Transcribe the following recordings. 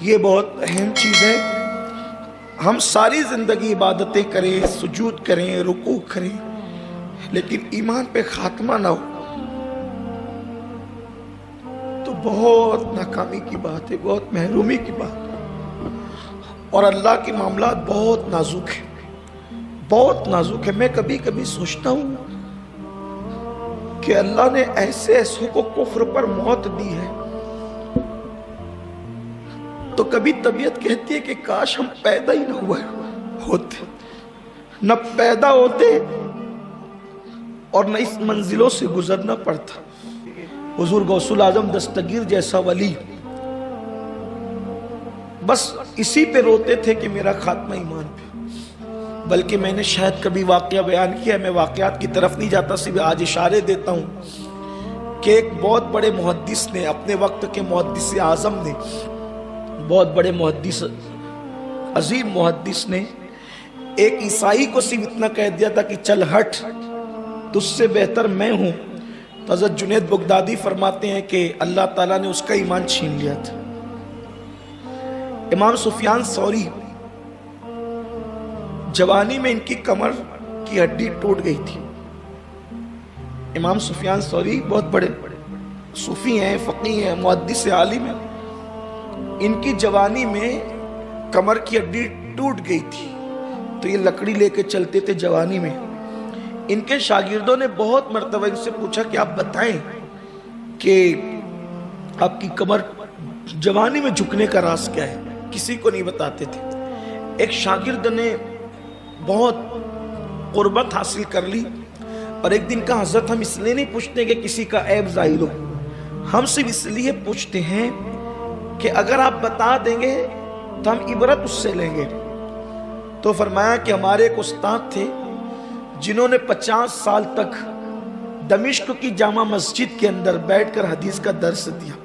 یہ بہت اہم چیز ہے. ہم ساری زندگی عبادتیں کریں، سجود کریں، رکوع کریں، لیکن ایمان پہ خاتمہ نہ ہو تو بہت ناکامی کی بات ہے، بہت محرومی کی بات ہے. اور اللہ کے معاملات بہت نازک ہیں، بہت نازک ہے. میں کبھی کبھی سوچتا ہوں کہ اللہ نے ایسے ایسوں کو کفر پر موت دی ہے تو کبھی طبیعت کہتی ہے کہ کاش ہم پیدا ہی نہ ہوتے، نہ پیدا ہوتے اور نہ اس منزلوں سے گزرنا پڑتا. حضور غوث الاعظم دستگیر جیسا ولی بس اسی پہ روتے تھے کہ میرا خاتمہ ایمان پہ. بلکہ میں نے شاید کبھی واقعہ بیان کیا، میں واقعات کی طرف نہیں جاتا، صرف آج اشارے دیتا ہوں کہ ایک بہت بڑے محدث نے، اپنے وقت کے محدث اعظم نے، بہت بڑے محدث، عظیم محدث نے ایک عیسائی کو صرف اتنا کہہ دیا تھا کہ چل ہٹ، تجھ سے بہتر میں ہوں. تو حضرت جنید بغدادی فرماتے ہیں کہ اللہ تعالیٰ نے اس کا ایمان چھین لیا تھا. امام سفیان ثوری جوانی میں ان کی کمر کی ہڈی ٹوٹ گئی تھی. امام سفیان ثوری بہت بڑے صوفی ہیں، فقیہ ہیں، محدث عالم ہیں. ان کی جوانی میں کمر کی ہڈی ٹوٹ گئی تھی تو یہ لکڑی لے کے چلتے تھے جوانی میں. ان کے شاگردوں نے بہت مرتبہ ان سے پوچھا کہ آپ بتائیں کہ آپ کی کمر جوانی میں جھکنے کا راز کیا ہے. کسی کو نہیں بتاتے تھے. ایک شاگرد نے بہت قربت حاصل کر لی اور ایک دن کہا حضرت ہم اس لیے نہیں پوچھتے کہ کسی کا عیب ظاہر ہو، ہم صرف اس لیے پوچھتے ہیں کہ اگر آپ بتا دیں گے تو ہم عبرت اس سے لیں گے. تو فرمایا کہ ہمارے ایک استاد تھے جنہوں نے 50 سال تک دمشق کی جامع مسجد کے اندر بیٹھ کر حدیث کا درس دیا.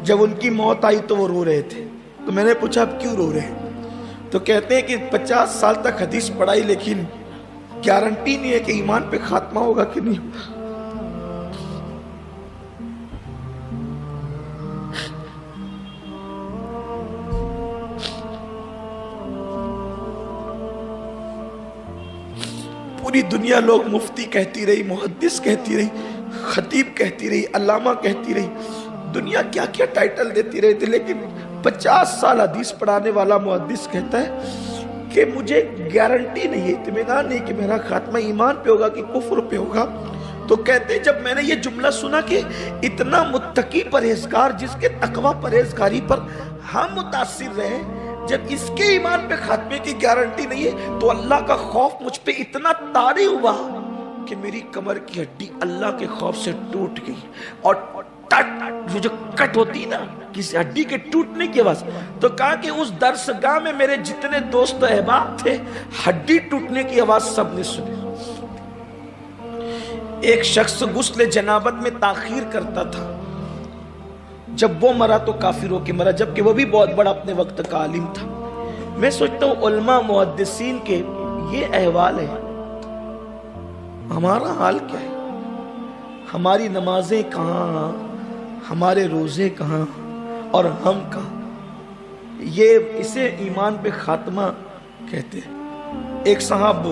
جب ان کی موت آئی تو وہ رو رہے تھے. تو میں نے پوچھا اب کیوں رو رہے ہیں؟ تو کہتے ہیں کہ 50 سال تک حدیث پڑھائی لیکن گارنٹی نہیں ہے کہ ایمان پہ خاتمہ ہوگا کہ نہیں ہوگا. پوری دنیا لوگ مفتی کہتی رہی، محدث کہتی رہی، خطیب کہتی رہی، علامہ کہتی رہی، دنیا کیا کیا ٹائٹل دیتی رہی تھی، لیکن 50 سال حدیث پڑھانے والا محدث کہتا ہے کہ مجھے گارنٹی نہیں ہے، اطمینان نہیں کہ میرا خاتمہ ایمان پہ ہوگا کہ کفر پہ ہوگا. تو کہتے ہیں جب میں نے یہ جملہ سنا کہ اتنا متقی پرہیزگار جس کے تقوی پرہیزگاری پر ہم متاثر رہے، جب اس کے ایمان پہ خاتمے کی گارنٹی نہیں ہے تو اللہ کا خوف مجھ پہ اتنا طاری ہوا کہ میری کمر کی ہڈی اللہ کے خوف سے ٹوٹ گئی. اور جو کٹ ہوتی نا کسی ہڈی کے ٹوٹنے کی آواز، تو کہا کہ اس درسگاہ میں میرے جتنے دوست احباب تھے ہڈی ٹوٹنے کی آواز سب نے سنی. ایک شخص غسل جنابت میں تاخیر کرتا تھا، جب وہ مرا تو کافر ہو کے مرا، جبکہ وہ بھی بہت بڑا اپنے وقت کا عالم تھا. میں سوچتا ہوں علماء محدثین کے یہ احوال ہے، ہمارا حال کیا ہے؟ ہماری نمازیں کہاں، ہمارے روزے کہاں اور ہم کہاں؟ یہ اسے ایمان پہ خاتمہ کہتے ہیں. ایک صاحب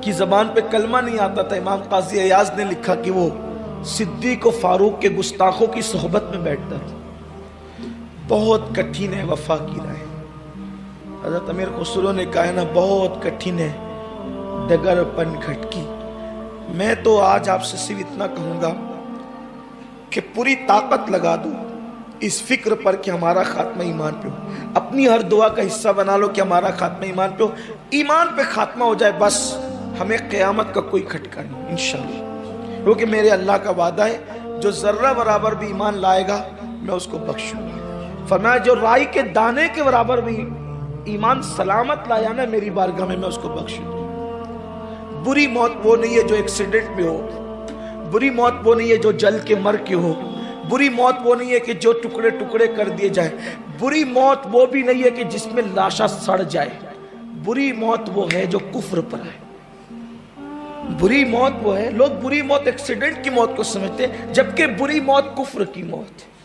کی زبان پہ کلمہ نہیں آتا تھا، امام قاضی ایاز نے لکھا کہ وہ صدیق و فاروق کے گستاخوں کی صحبت میں بیٹھتا تھا. بہت کٹھن ہے وفا کی راہ. حضرت امیر خسرو نے کہا نا بہت کٹھن ہے ڈگر پن کھٹکی. میں تو آج آپ سے صرف اتنا کہوں گا کہ پوری طاقت لگا دو اس فکر پر کہ ہمارا خاتمہ ایمان پہ ہو. اپنی ہر دعا کا حصہ بنا لو کہ ہمارا خاتمہ ایمان پہ ہو. ایمان پہ خاتمہ ہو جائے بس ہمیں قیامت کا کوئی کھٹکا نہیں انشاءاللہ. کیونکہ میرے اللہ کا وعدہ ہے جو ذرہ برابر بھی ایمان لائے گا میں اس کو بخشوں گا. فرمایا جو رائی کے دانے کے برابر بھی ایمان سلامت لایا نا میری بارگاہ میں اس کو بخشوں گا. بری موت وہ نہیں ہے جو ایکسیڈنٹ میں ہو، بری موت وہ نہیں ہے جو جل کے مر کے ہو، بری موت وہ نہیں ہے کہ جو ٹکڑے ٹکڑے کر دیے جائے، بری موت وہ بھی نہیں ہے کہ جس میں لاشا سڑ جائے. بری موت وہ ہے جو کفر پر ہے. بری موت وہ ہے، لوگ بری موت ایکسیڈنٹ کی موت کو سمجھتے ہیں جبکہ بری موت کفر کی موت ہے.